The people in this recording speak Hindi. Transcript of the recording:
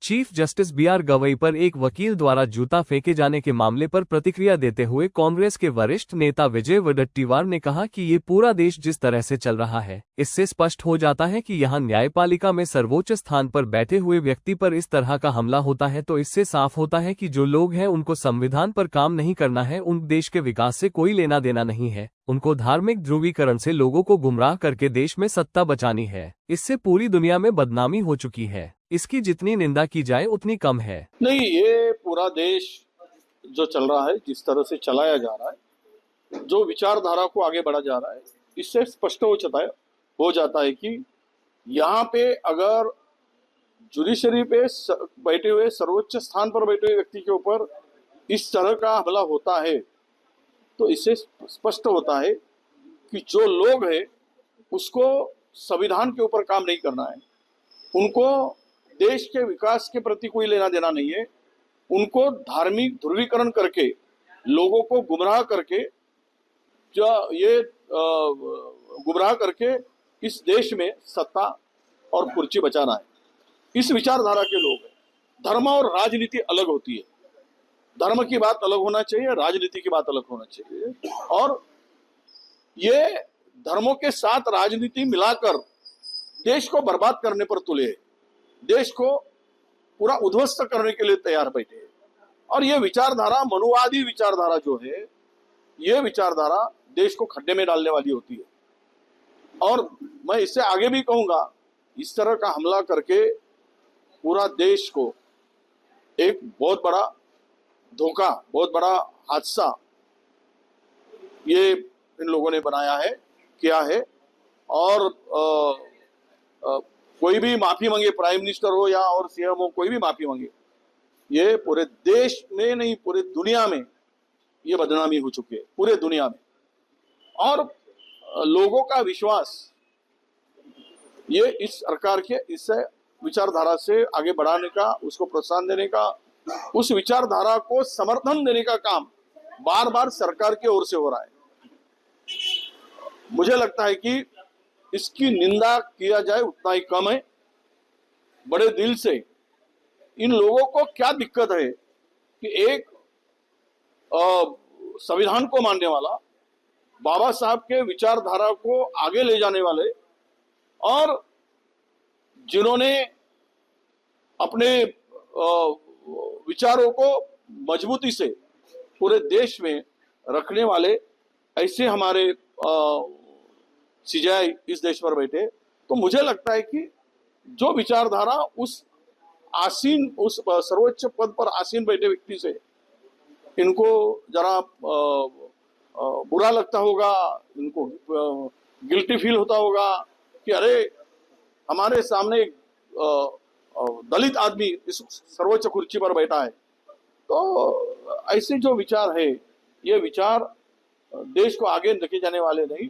Chief justice B R. गवई पर एक वकील द्वारा जूता फेंके जाने के मामले पर प्रतिक्रिया देते हुए कांग्रेस के वरिष्ठ नेता विजय वडेट्टीवार ने कहा कि ये पूरा देश जिस तरह से चल रहा है, इससे स्पष्ट हो जाता है कि यहाँ न्यायपालिका में सर्वोच्च स्थान पर बैठे हुए व्यक्ति पर इस तरह का हमला होता है तो इससे साफ होता है कि जो लोग हैं उनको संविधान पर काम नहीं करना है, उन देश के विकास से कोई लेना देना नहीं है, उनको धार्मिक ध्रुवीकरण से लोगों को गुमराह करके देश में सत्ता बचानी है। इससे पूरी दुनिया में बदनामी हो चुकी है, इसकी जितनी निंदा की जाए उतनी कम है। नहीं, ये पूरा देश जो चल रहा है, जिस तरह से चलाया जा रहा है, जो विचारधारा को आगे बढ़ा जा रहा है, इससे स्पष्ट हो जाता है कि यहाँ पे अगर जुडिशरी पे बैठे हुए सर्वोच्च स्थान पर बैठे हुए व्यक्ति के ऊपर इस तरह का हमला होता है तो इससे स्पष्ट होता है कि जो लोग हैं उसको संविधान के ऊपर काम नहीं करना है, उनको देश के विकास के प्रति कोई लेना देना नहीं है, उनको धार्मिक ध्रुवीकरण करके लोगों को गुमराह करके गुमराह करके इस देश में सत्ता और कुर्सी बचाना है। इस विचारधारा के लोग हैं। धर्म और राजनीति अलग होती है, धर्म की बात अलग होना चाहिए, राजनीति की बात अलग होना चाहिए, और ये धर्मों के साथ राजनीति मिलाकर देश को बर्बाद करने पर तुले, देश को पूरा उद्ध्वस्त करने के लिए तैयार बैठे। और ये विचारधारा, मनुवादी विचारधारा जो है, ये विचारधारा देश को खड्डे में डालने वाली होती है। और मैं इससे आगे भी कहूंगा, इस तरह का हमला करके पूरा देश को एक बहुत बड़ा धोखा, बहुत बड़ा हादसा ये इन लोगों ने बनाया है, किया है। और कोई भी माफी मांगे, प्राइम मिनिस्टर हो या और सीएम हो, कोई भी माफी मांगे, ये पूरे देश में नहीं पूरे दुनिया में ये बदनामी हो चुकी है, पूरे दुनिया में। और लोगों का विश्वास ये इस सरकार के इस विचारधारा से आगे बढ़ाने का, उसको प्रोत्साहन देने का, उस विचारधारा को समर्थन देने का काम बार बार सरकार की ओर से हो रहा है। मुझे लगता है कि इसकी निंदा किया जाए उतना ही कम है। बड़े दिल से इन लोगों को क्या दिक्कत है कि एक संविधान को मानने वाला, बाबा साहब के विचारधारा को आगे ले जाने वाले, और जिन्होंने अपने विचारों को मजबूती से पूरे देश में रखने वाले ऐसे हमारे सीजेआई इस देश पर बैठे, तो मुझे लगता है कि जो विचारधारा उस सर्वोच्च पद पर आसीन बैठे व्यक्ति से इनको जरा बुरा लगता होगा, इनको गिल्टी फील होता होगा कि अरे हमारे सामने एक दलित आदमी इस सर्वोच्च कुर्सी पर बैठा है। तो ऐसे जो विचार है, ये विचार देश को आगे लेके जाने वाले नहीं,